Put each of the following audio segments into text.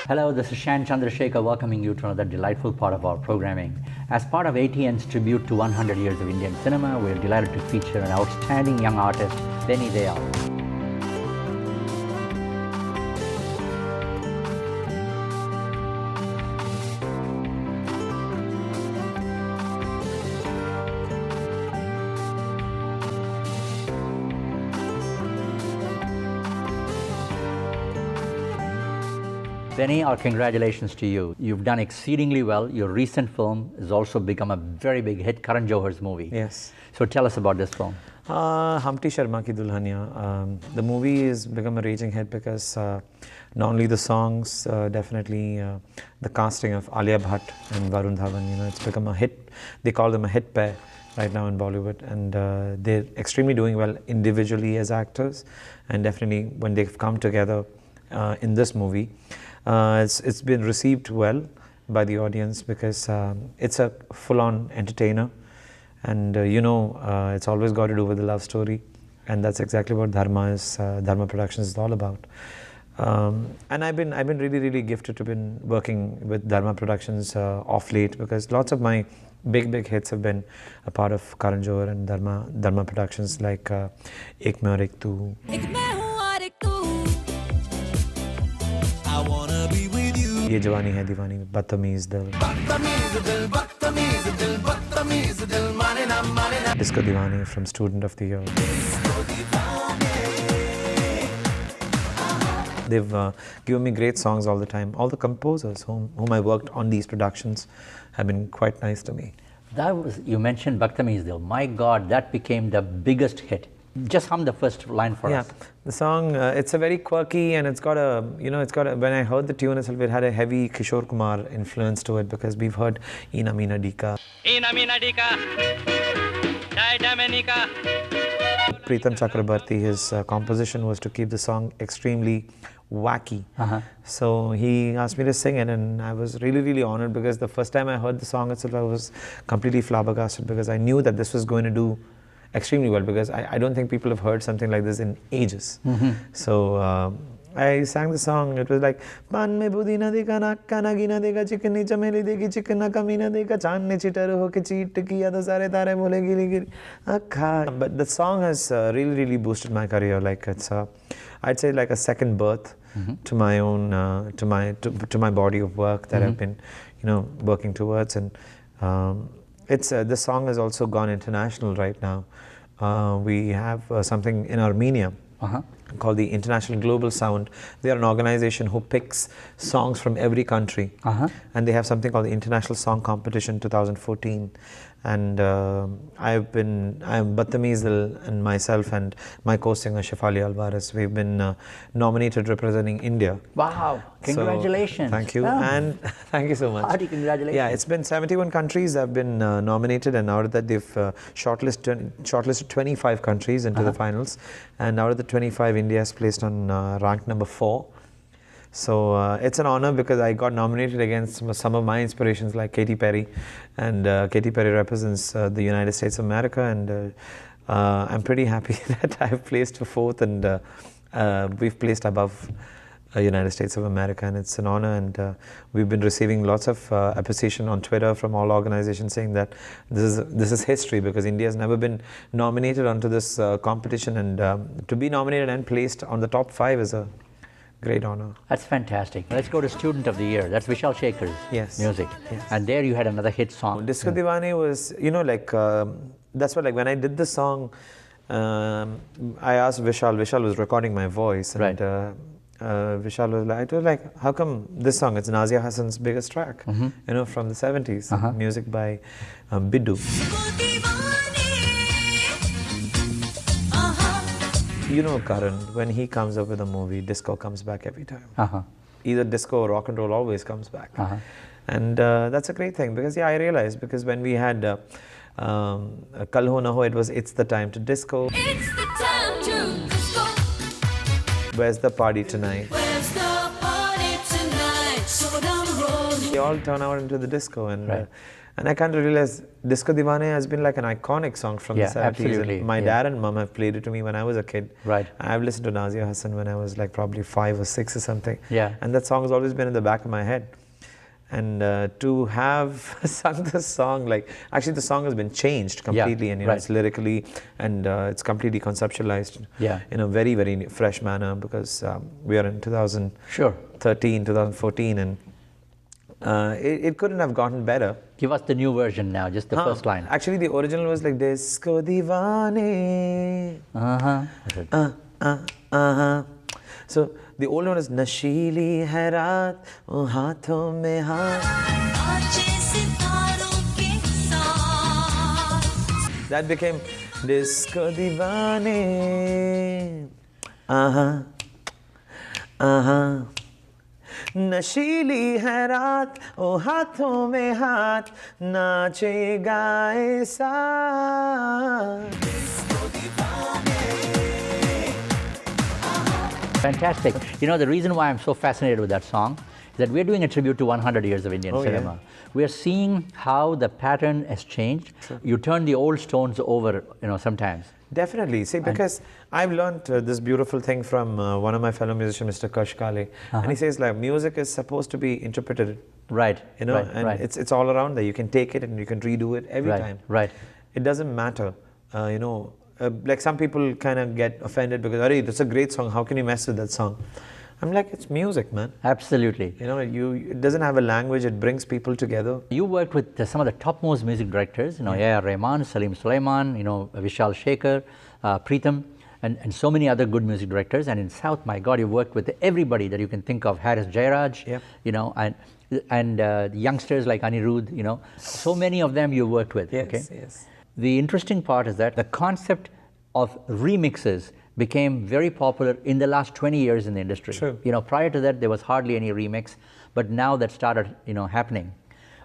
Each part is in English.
Hello, this is Shan Chandrasekhar welcoming you to another delightful part of our programming. As part of ATN's tribute to 100 years of Indian cinema, we're delighted to feature an outstanding young artist, Benny Dayal. Benny, our congratulations to you. You've done exceedingly well. Your recent film has also become a very big hit, Karan Johar's movie. Yes. So tell us about this film. Humpty Sharma Ki Dulhania. The movie has become a raging hit because not only the songs, definitely the casting of Alia Bhatt and Varun Dhawan, it's become a hit. They call them a hit pair right now in Bollywood, and they're extremely doing well individually as actors, and definitely when they've come together in this movie. It's been received well by the audience because it's a full-on entertainer, and it's always got to do with the love story, and that's exactly what Dharma Productions is all about. And I've been really gifted to been working with Dharma Productions off late, because lots of my big hits have been a part of Karan Johar and Dharma Productions, like Ek Main Aur Ek Tu. Yeh Jawaani Hai Deewani, Badtameez Dil. Disco Diwani from Student of the Year. They've given me great songs all the time. All the composers whom I worked on these productions have been quite nice to me. You mentioned Badtameez Dil. My God, that became the biggest hit. Just hum the first line for us. Yeah, the song, it's a very quirky, and it's got a, when I heard the tune itself, it had a heavy Kishore Kumar influence to it, because we've heard Ina Meena Dika. Ina Meena Dika, Jai Dominica. Preetham Chakrabarti, his composition was to keep the song extremely wacky. So he asked me to sing it, and I was really honored, because the first time I heard the song itself, I was completely flabbergasted, because I knew that this was going to do extremely well, because I don't think people have heard something like this in ages. So I sang the song. It was like, Pan mein budhi na dekha, nakka na gina dekha, chikni chameli dekhi, chikna kamina dekha, chaan ne chitar ho ke cheat kiya to sare tare bole giri giri akka. But the song has really boosted my career. Like, it's I'd say like a second birth to my own to my body of work that I've been working towards. And the song has also gone international right now. We have something in Armenia called the International Global Sound. They are an organization who picks songs from every country, and they have something called the International Song Competition 2014. And Badtameez Dil, and myself and my co-singer Shefali Alvarez, we've been nominated representing India. Wow! Congratulations! So, thank you, and thank you so much. Hearty congratulations! Yeah, it's been 71 countries have been nominated, and out of that they've shortlisted 25 countries into the finals, and out of the 25, India has placed on rank number 4. So it's an honor, because I got nominated against some of my inspirations, like Katy Perry, and Katy Perry represents the United States of America, and I'm pretty happy that I've placed for 4th, and we've placed above United States of America, and it's an honor. And we've been receiving lots of appreciation on Twitter from all organizations, saying that this is history, because India has never been nominated onto this competition, and to be nominated and placed on the top 5 is a great honor. That's fantastic. Let's go to Student of the Year. That's Vishal Shekhar's music. Yes. And there you had another hit song. Disco Diwani was, that's what, like, when I did the song, I asked Vishal. Vishal was recording my voice, and Vishal was like, how come this song? It's Nazia Hassan's biggest track, from the 70s. Music by Biddu. Karan, when he comes up with a movie, disco comes back every time. Either disco or rock and roll always comes back. And that's a great thing, because I realized, because when we had Kal Ho Na Ho, it's the time to disco. It's the time to disco. Where's the party tonight? Where's the party tonight? So down the road. They all turn out into the disco, and And I kind of realized Disco Deewani has been like an iconic song from the 70s. Absolutely. And my dad and mom have played it to me when I was a kid. Right. I've listened to Nazia Hassan when I was like probably 5 or 6 or something. Yeah. And that song has always been in the back of my head. And to have sung this song, like, actually the song has been changed completely, and it's lyrically and it's completely conceptualized in a very, very fresh manner, because we are in 2013, 2014, and it couldn't have gotten better. Give us the new version now, just the first line. Actually, the original was like Disco Deewani. So the old one is Nashili hai raat, oh haathon mein haath. That became Disco Deewani. नशीली है रात ओ हाथों में हाथ नाचेगा ऐसा. Fantastic. You know, the reason why I'm so fascinated with that song is that we're doing a tribute to 100 years of Indian cinema. Yeah. We're seeing how the pattern has changed. Sure. You turn the old stones over, you know, sometimes. Definitely. See, because I've learned this beautiful thing from one of my fellow musicians, Mr. Kash Kale. And he says, like, music is supposed to be interpreted. Right. You know, it's all around there. You can take it and you can redo it every time. Right. It doesn't matter. You know, like some people kind of get offended because, "Arey, that's a great song. How can you mess with that song?" I'm like, it's music, man. Absolutely. You know, it doesn't have a language. It brings people together. You worked with some of the topmost music directors, you know, Rahman, Salim Sulaiman, you know, Vishal Shekhar, Preetham, and so many other good music directors. And in South, my God, you worked with everybody that you can think of. Harris Jayaraj, you know, and youngsters like Anirudh, you know. So many of them you worked with. Yes. The interesting part is that the concept of remixes became very popular in the last 20 years in the industry. True. You know, prior to that, there was hardly any remix, but now that started, you know, happening.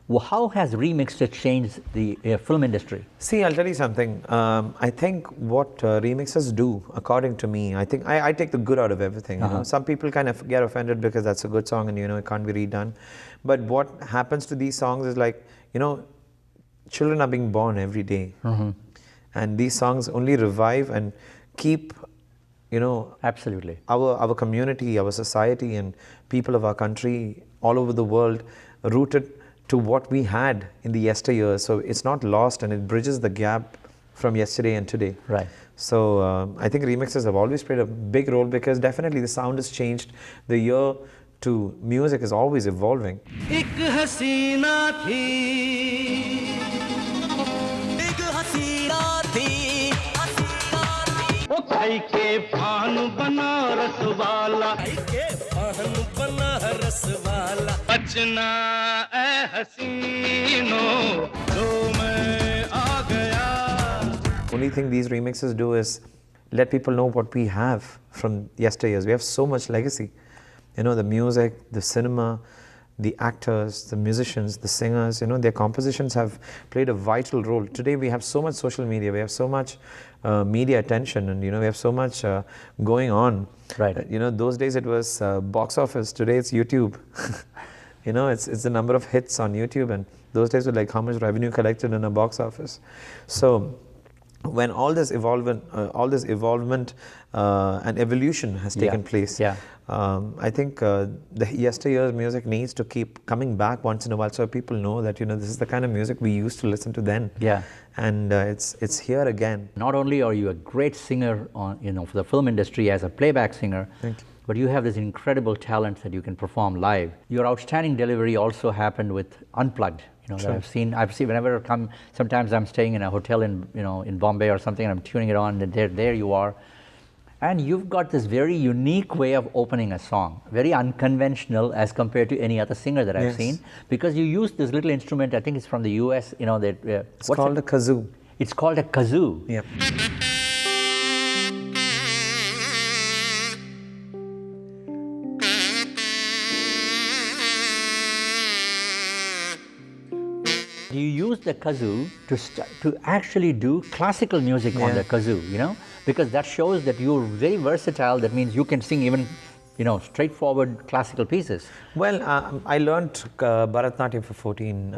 Well, how has remixes changed the film industry? See, I'll tell you something. I think what remixes do, according to me, I think I take the good out of everything. You know? Some people kind of get offended because that's a good song and, you know, it can't be redone. But what happens to these songs is like, you know, children are being born every day. And these songs only revive and keep, you know, absolutely, our community, our society, and people of our country all over the world rooted to what we had in the yesteryears. So it's not lost, and it bridges the gap from yesterday and today. Right. So I think remixes have always played a big role, because definitely the sound has changed. The ear to music is always evolving. Only thing these remixes do is let people know what we have from yesteryears. We have so much legacy. You know, the music, the cinema, the actors, the musicians, the singers, you know, their compositions have played a vital role. Today we have so much social media, we have so much media attention, and, you know, we have so much going on. Right. You know, those days it was box office. Today it's YouTube. You know, it's the number of hits on YouTube, and those days were like how much revenue collected in a box office. So when all this evolvement and evolution has taken place, I think the yesteryear's music needs to keep coming back once in a while, so people know that, you know, this is the kind of music we used to listen to then. And it's here again. Not only are you a great singer on, you know, for the film industry as a playback singer, but you have this incredible talent that you can perform live. Your outstanding delivery also happened with Unplugged. You know, that I've seen whenever I come. Sometimes I'm staying in a hotel in, you know, in Bombay or something, and I'm tuning it on, and there you are, and you've got this very unique way of opening a song, very unconventional as compared to any other singer that I've seen, because you use this little instrument. I think it's from the U.S. You know, that it's called a kazoo. It's called a kazoo. Yep. You use the kazoo to actually do classical music on the kazoo, you know, because that shows that you're very versatile. That means you can sing even straightforward classical pieces. Well, I learned Bharatanatyam for 14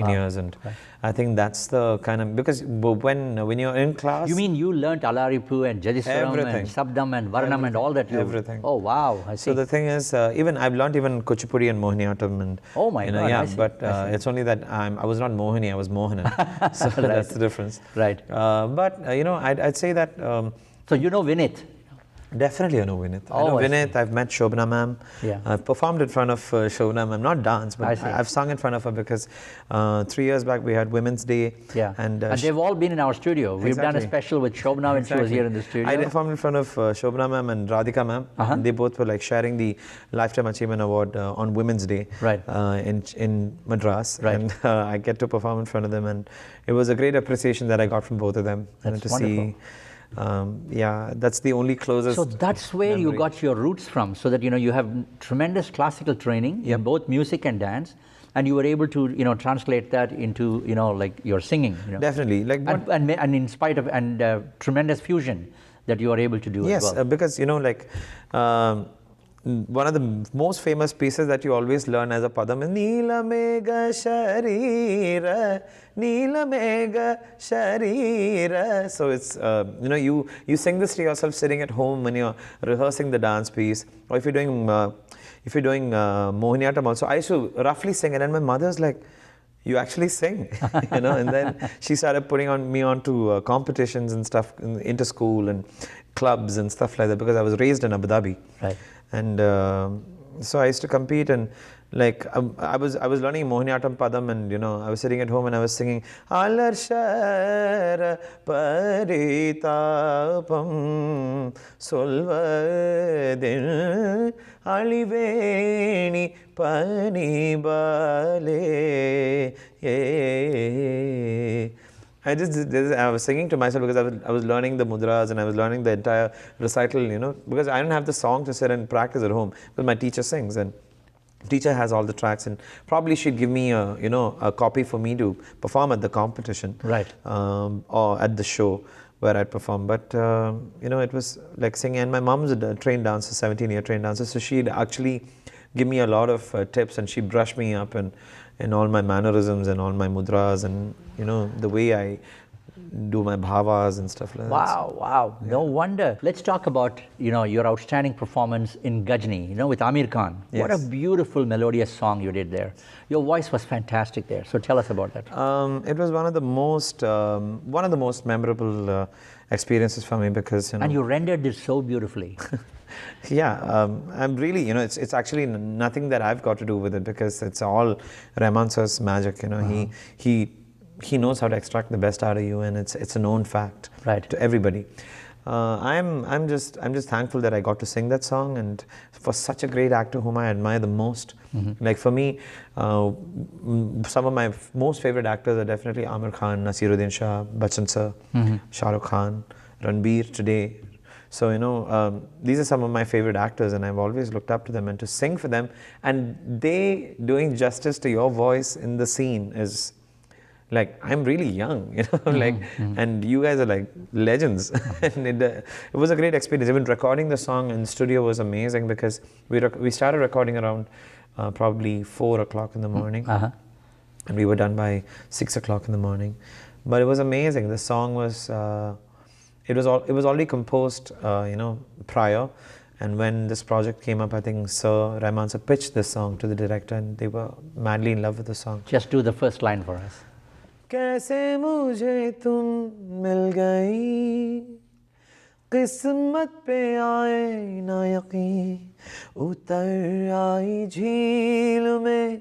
years, and I think that's the kind of, because when you're in class. You mean you learnt Alaripu and Jadiswaram and Sabdam and Varnam and all that? Everything. Oh wow! I see. So the thing is, I've learnt even Kuchipudi and Mohiniyattam and. Oh my God! Yeah, but it's only that I was not Mohini, I was Mohanan. So that's the difference. Right. But I'd say that. So you know Vinith. Definitely I know Vinith. I know Vinith. I've met Shobana ma'am. Yeah. I've performed in front of Shobana ma'am, not dance, but I've sung in front of her because 3 years back we had Women's Day. Yeah. And they've all been in our studio. We've done a special with Shobana when she was here in the studio. I performed in front of Shobana ma'am and Radhika ma'am. And they both were like sharing the Lifetime Achievement Award on Women's Day in Madras. Right. And I get to perform in front of them, and it was a great appreciation that I got from both of them. That's to wonderful. That's the only closest. So that's where you got your roots from, so that you have tremendous classical training in both music and dance, and you were able to translate that into like your singing. Definitely, like and in spite of tremendous fusion that you are able to do. Yes, as well. Because one of the most famous pieces that you always learn as a padam is Neela Mega Sharira, Neela Mega Sharira. So it's you sing this to yourself sitting at home when you're rehearsing the dance piece, or if you're doing Mohiniyattam also. I used to roughly sing it, and my mother's like, you actually sing, and then she started putting me onto competitions and stuff into school and clubs and stuff like that, because I was raised in Abu Dhabi. Right. And so I used to compete, and like I was learning Mohiniyattam Padam, and I was sitting at home and I was singing Alar Shara Paritapam Solvadin Aliveni Panibale. I was singing to myself because I was learning the mudras, and I was learning the entire recital, because I don't have the song to sit and practice at home, because my teacher sings, and teacher has all the tracks, and probably she'd give me a copy for me to perform at the competition, right, or at the show where I'd perform. But it was like singing, and my mom's a trained dancer, 17-year trained dancer, so she'd actually give me a lot of tips, and she brushed me up and all my mannerisms and all my mudras, and the way I do my bhavas and stuff like that. Wow. Yeah. No wonder. Let's talk about your outstanding performance in Ghajini, with Amir Khan. Yes. What a beautiful melodious song you did there. Your voice was fantastic there. So tell us about that. It was one of the most memorable experiences for me, because and you rendered it so beautifully. Yeah, I'm really, it's actually nothing that I've got to do with it, because it's all Rahman sir's magic. He knows how to extract the best out of you, and it's a known fact to everybody. I'm just thankful that I got to sing that song, and for such a great actor whom I admire the most. Like for me, some of my most favorite actors are definitely Amir Khan, Nasiruddin Shah, Bachchan sir, Shah Rukh Khan, Ranbir today. So these are some of my favorite actors, and I've always looked up to them, and to sing for them, and they doing justice to your voice in the scene is like, I'm really young, and you guys are like legends. And it was a great experience. Even recording the song in the studio was amazing, because we started recording around probably 4 o'clock in the morning, and we were done by 6 o'clock in the morning. But it was amazing. The song was. It was already composed, prior, and when this project came up, I think Sir Rahman sir pitched this song to the director, and they were madly in love with the song. Just do the first line for us. कैसे मुझे तुम मिल गई, किस्मत पे आए ना यकीन, उतर आई झील में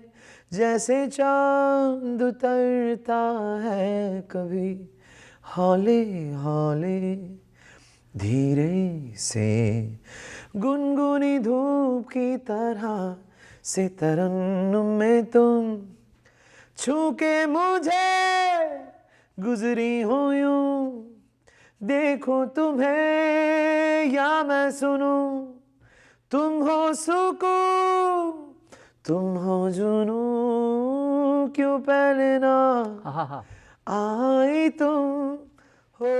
जैसे चांद उतरता है कभी, हौले हौले धीरे से, गुनगुनी धूप की तरह से तरन्नुम में तुम छू के मुझे गुजरी हो यूं, देखो तुम्हें या मैं सुनूं, तुम हो सुकून, तुम हो जुनूं, क्यों पहले ना आई तुम हो।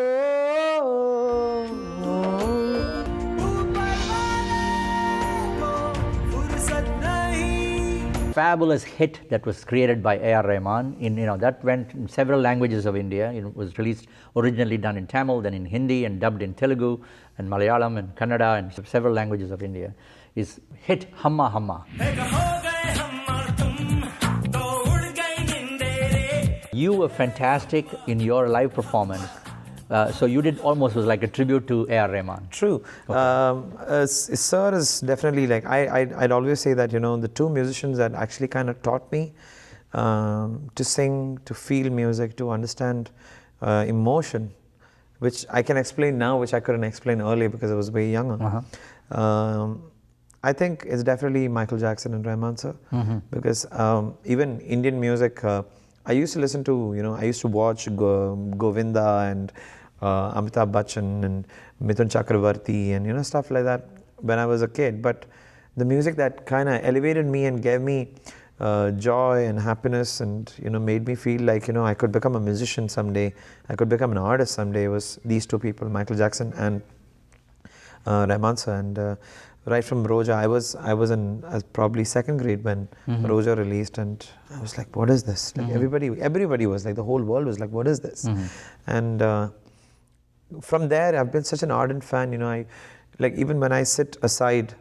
ऊपर वाले fabulous hit that was created by A.R. Rahman. That went in several languages of India. It was released, originally done in Tamil, then in Hindi, and dubbed in Telugu and Malayalam and Kannada and several languages of India. Is hit Hamma Hamma. You were fantastic in your live performance. So you did almost was like a tribute to A.R. Rahman. True. Okay. Sir is definitely like, I'd always say that, the two musicians that actually kind of taught me to sing, to feel music, to understand emotion, which I can explain now, which I couldn't explain earlier because I was way younger. I think it's definitely Michael Jackson and Rahman sir, because even Indian music, I used to listen to, I used to watch Govinda and Amitabh Bachchan and Mithun Chakravarti and, stuff like that when I was a kid. But the music that kind of elevated me and gave me joy and happiness and, made me feel like, I could become a musician someday, I could become an artist someday, was these two people, Michael Jackson and Rahman sir. And right from Roja, I was in probably second grade when Roja released, and I was like, what is this? Like everybody was like, the whole world was like, what is this? And from there, I've been such an ardent fan. I like, even when I sit aside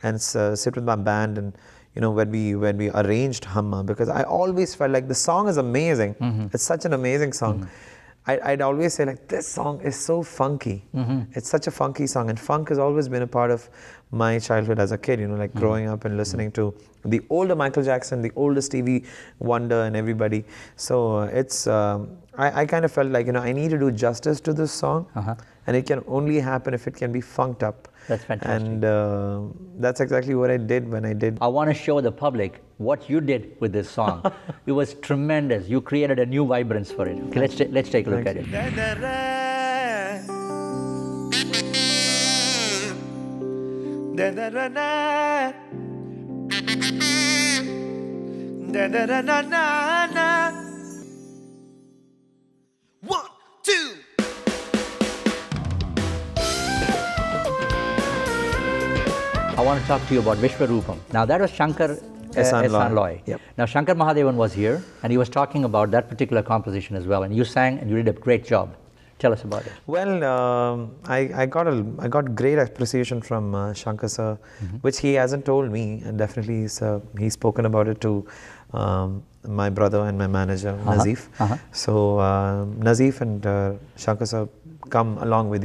and sit with my band, and when we arranged Hamma, because I always felt like the song is amazing. It's such an amazing song. I'd always say, like, this song is so funky. It's such a funky song, and funk has always been a part of my childhood as a kid, like growing up and listening to the older Michael Jackson, the older Stevie Wonder and everybody. So it's, I kind of felt like, I need to do justice to this song, and it can only happen if it can be funked up. That's fantastic. And that's exactly what I did when I did. I want to show the public what you did with this song. It was tremendous. You created a new vibrance for it. Okay, let's take a look at it. One, two. I want to talk to you about Vishwarupam. Now that was Shankar Ehsaan Loy. Yep. Now Shankar Mahadevan was here and he was talking about that particular composition as well, and you sang and you did a great job. Tell us about it. Well, I got great appreciation from Shankar sir, which he hasn't told me, and definitely he's spoken about it to my brother and my manager Nazif. So Nazif and Shankar sir come along with.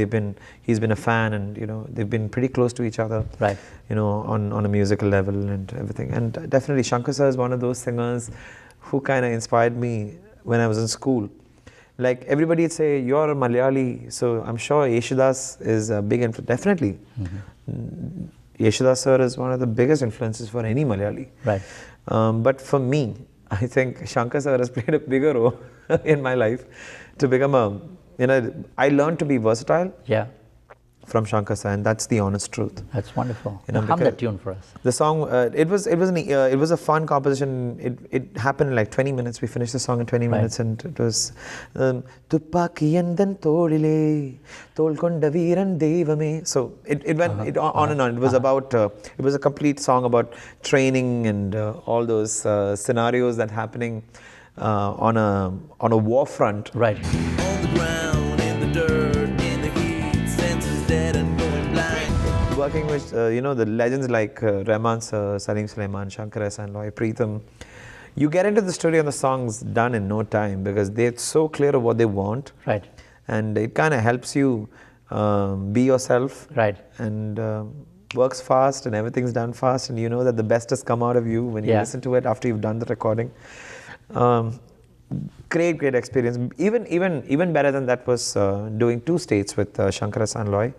He's been a fan, and they've been pretty close to each other. Right. On a musical level and everything. And definitely Shankar sir is one of those singers who kind of inspired me when I was in school. Like, everybody would say, you're a Malayali, so I'm sure Yeshudas is a big influence. Definitely. Yeshudas sir is one of the biggest influences for any Malayali. Right. But for me, I think Shankar sir has played a bigger role in my life to become I learned to be versatile. Yeah. From Shankar sir, and that's the honest truth. That's wonderful. Hum that tune for us. The song, it was a fun composition. It happened in like 20 minutes. We finished the song in 20 minutes, and it was Tuppakiyandan tolile tolkonda veeran devame. So it went on and on. It was about it was a complete song about training and all those scenarios that happening on a war front. Right. On the ground, in the dirt, in the heat, senses dead and going blind. Working with the legends like Rahman sir, Salim Sulaiman, Shankar Ehsaan Loy, Preetham, you get into the studio and the song's done in no time because they're so clear of what they want. Right. And it kind of helps you be yourself. Right. And works fast, and everything's done fast, and you know that the best has come out of you when you listen to it after you've done the recording. Great experience. Even better than that was doing two states with Shankar Ehsaan Loy.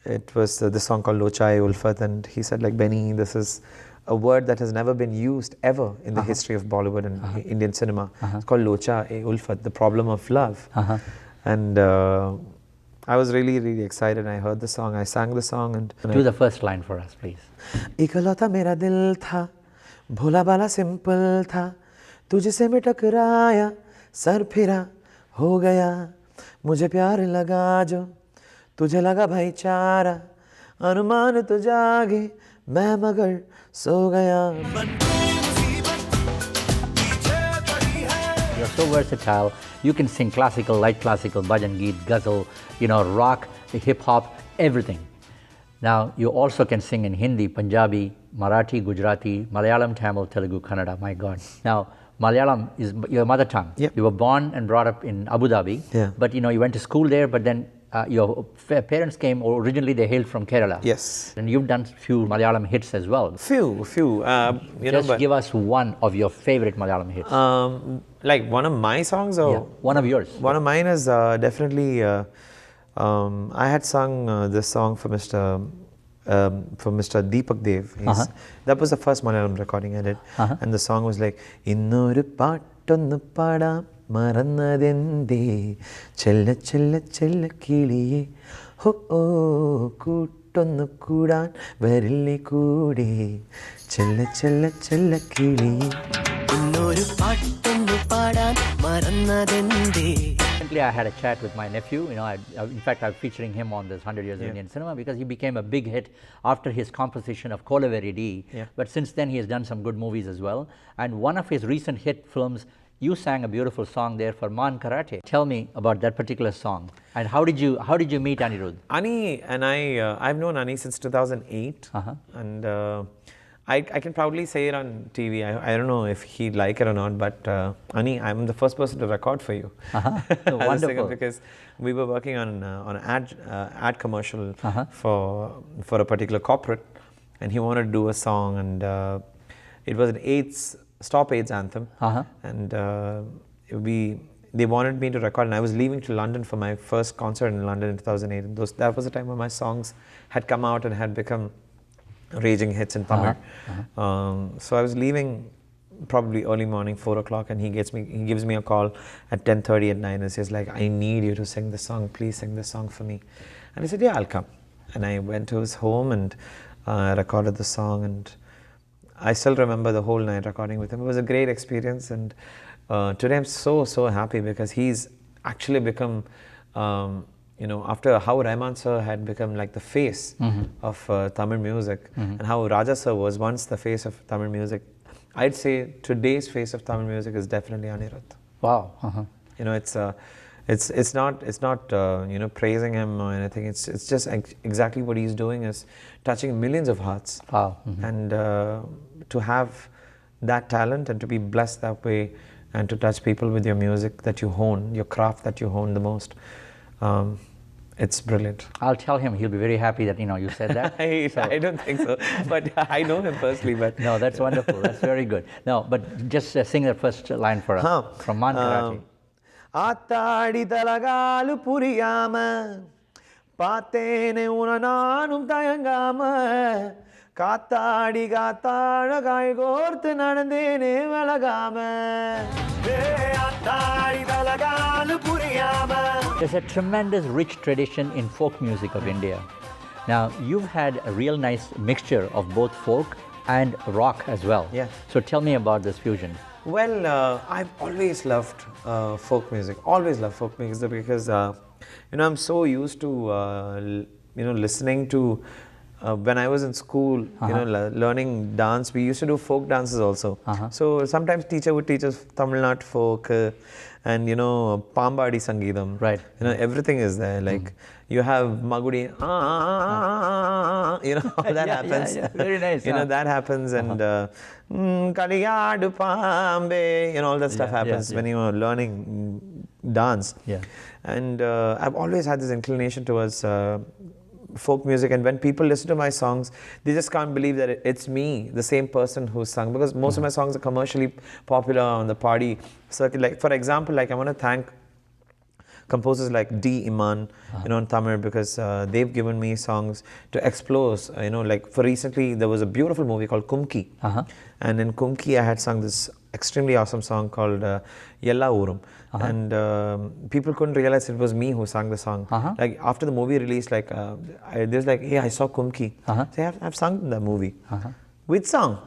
It was the song called Locha Ulfat, and he said, like, Benny, this is a word that has never been used ever in the history of Bollywood and Indian cinema. It's called Locha Ulfat, the problem of love. And I was really excited. I heard the song, I sang the song, and do the first line for us, please. इकलौता मेरा दिल था, भोला भाला simple था, तुझसे मैं टकराया, sir फिरा हो गया, मुझे प्यार लगा जो तुझे लगा भाईचारा, अनुमान तो जागे मैं मगर so gaya. You're so versatile. You can sing classical, light classical, bhajan geet, ghazal, rock, hip hop, everything. Now, you also can sing in Hindi, Punjabi, Marathi, Gujarati, Malayalam, Tamil, Telugu, Kannada. My God. Now, Malayalam is your mother tongue. Yep. You were born and brought up in Abu Dhabi. Yeah. But you went to school there, but then your parents came, originally they hailed from Kerala. Yes. And you've done few Malayalam hits as well. Few. Just give us one of your favorite Malayalam hits. Like one of my songs, or one of yours. One of mine is definitely. I had sung this song for Mr. Deepak Dev. That was the first Malayalam recording I did, and the song was like Innoru paattonnu paadam marannadende chella chella chella kiliye ho oh kootonnu koodan varilli koode chella chella chella kiliye Innoru paattonnu paadam marannadende. Recently, I had a chat with my nephew. In fact, I'm featuring him on this 100 Years of Indian Cinema because he became a big hit after his composition of Kolaveri D. Yeah. But since then, he has done some good movies as well. And one of his recent hit films, you sang a beautiful song there for Man Karate. Tell me about that particular song. And how did you meet Anirudh? Ani and I've known Ani since 2008, and I can proudly say it on TV. I don't know if he'd like it or not, but Ani, I'm the first person to record for you. Wonderful. Because we were working on an ad commercial for a particular corporate, and he wanted to do a song, and it was an Stop AIDS anthem, and they wanted me to record, and I was leaving to London for my first concert in London in 2008. And that was the time when my songs had come out and had become raging hits in Tamil. So I was leaving probably early morning, 4 o'clock, and he gives me a call at 10:30 at night and says like, I need you to sing this song, please sing this song for me. And I said, yeah, I'll come. And I went to his home and recorded the song, and I still remember the whole night recording with him. It was a great experience, and today I'm so happy because he's actually become after how Rahman sir had become like the face of Tamil music, and how Raja sir was once the face of Tamil music, I'd say today's face of Tamil music is definitely Anirudh. Wow. It's not praising him or anything. It's just exactly what he's doing is touching millions of hearts. Wow. And to have that talent and to be blessed that way and to touch people with your music that you hone, your craft that you hone the most. It's brilliant. I'll tell him. He'll be very happy that you said that. I don't think so, but I know him personally. But no, that's wonderful. That's very good. No, but just sing the first line for us from Man Karate. Aatadi talagalu puriyama paatene una naanum thayangama kaatadi gaathala gai gorthu nadandene velagama aatadi talagalu puriyama. There's a tremendous rich tradition in folk music of India. Now, you've had a real nice mixture of both folk and rock as well. Yeah. So tell me about this fusion. Well, I've always loved folk music. Always loved folk music because I'm so used to listening to. When I was in school, learning dance, we used to do folk dances also. So sometimes teacher would teach us Tamil Nadu folk and Pambadi Sangeetham. Right. Everything is there. Like you have Magudi, all that happens. Yeah. Very nice. That happens, and Kaliyadu Pambe, all that stuff happens when you are learning dance. Yeah. And I've always had this inclination towards folk music, and when people listen to my songs, they just can't believe that it's me, the same person who sung, because most of my songs are commercially popular on the party circuit. Like for example, I want to thank composers like D. Iman, in Tamil, because they've given me songs to explore. Like for recently, there was a beautiful movie called Kumki, and in Kumki, I had sung this extremely awesome song called Yella Urum. And people couldn't realize it was me who sang the song. Like after the movie released, there's hey, I saw Kumki. So I've sung the movie. Which song?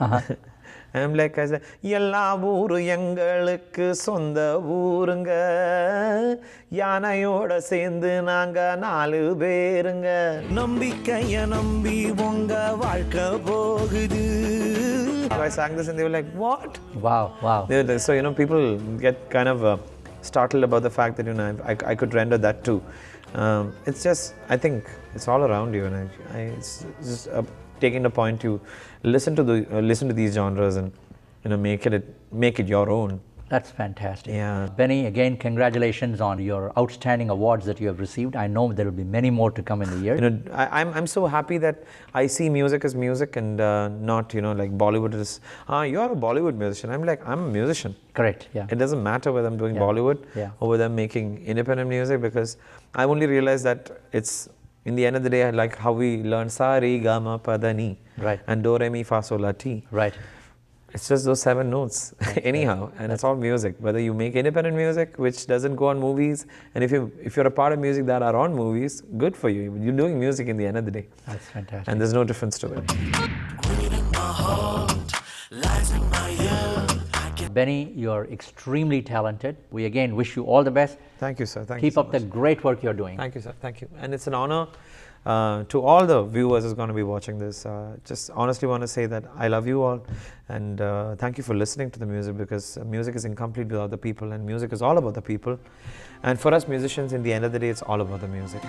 I'm like, I said, எல்லா ஊரு எங்களுக்கு சொந்த ஊருங்க, யானையோட சேர்ந்து நாங்க 4 பேருங்க, நம்பிக்கைய நம்பி உங்க வாழ்க்கை போகுது. I sang this and they were like, what? Wow, wow. So, people get kind of startled about the fact that, I could render that too. It's just, I think it's all around you, and it's just taking the point to listen to these genres and, make it your own. That's fantastic. Yeah. Benny, again, congratulations on your outstanding awards that you have received. I know there will be many more to come in the year. I'm so happy that I see music as music and not, like Bollywood is, you're a Bollywood musician. I'm like, I'm a musician. Correct, yeah. It doesn't matter whether I'm doing Bollywood or whether I'm making independent music, because I only realized that it's, in the end of the day, I like how we learn sa, re, ga, ma, pa, da, ni. Right. And do, re, mi, fa, sol, la, ti. Right. It's just those 7 notes anyhow, and it's all music. Whether you make independent music, which doesn't go on movies, and if you're a part of music that are on movies, good for you. You're doing music in the end of the day. That's fantastic. And there's no difference to it. Benny, you're extremely talented. We again wish you all the best. Thank you, sir. Thank Keep you so up the great work you're doing. Thank you, sir. Thank you. And it's an honor to all the viewers who's going to be watching this. Just honestly want to say that I love you all, and thank you for listening to the music, because music is incomplete without the people, and music is all about the people. And for us musicians, in the end of the day, it's all about the music.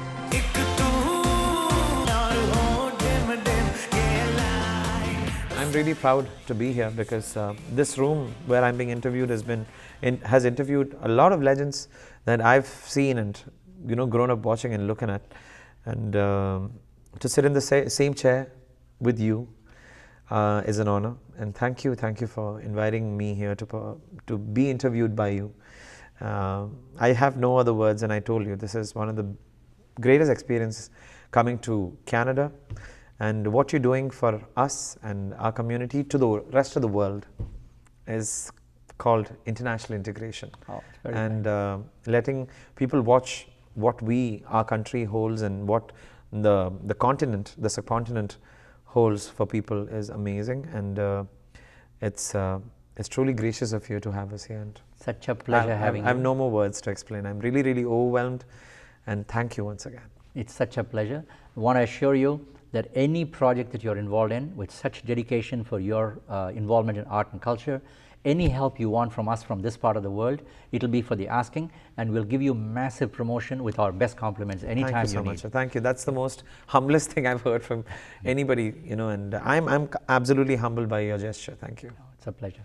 I'm really proud to be here, because this room where I'm being interviewed has interviewed a lot of legends that I've seen and grown up watching and looking at, and to sit in the same chair with you is an honor. And thank you for inviting me here to be interviewed by you. I have no other words, and I told you this is one of the greatest experiences coming to Canada. And what you're doing for us and our community to the rest of the world is called international integration. Oh, it's very and letting people watch what our country holds, and what the continent, the subcontinent holds for people is amazing. And it's truly gracious of you to have us here. And Such a pleasure having you. I have no more words to explain. I'm really, really overwhelmed, and thank you once again. It's such a pleasure. I want to assure you that any project that you're involved in with such dedication for your involvement in art and culture, any help you want from us from this part of the world, it'll be for the asking, and we'll give you massive promotion with our best compliments anytime Thank you so much. Thank you. That's the most humblest thing I've heard from anybody, and I'm absolutely humbled by your gesture. Thank you. It's a pleasure.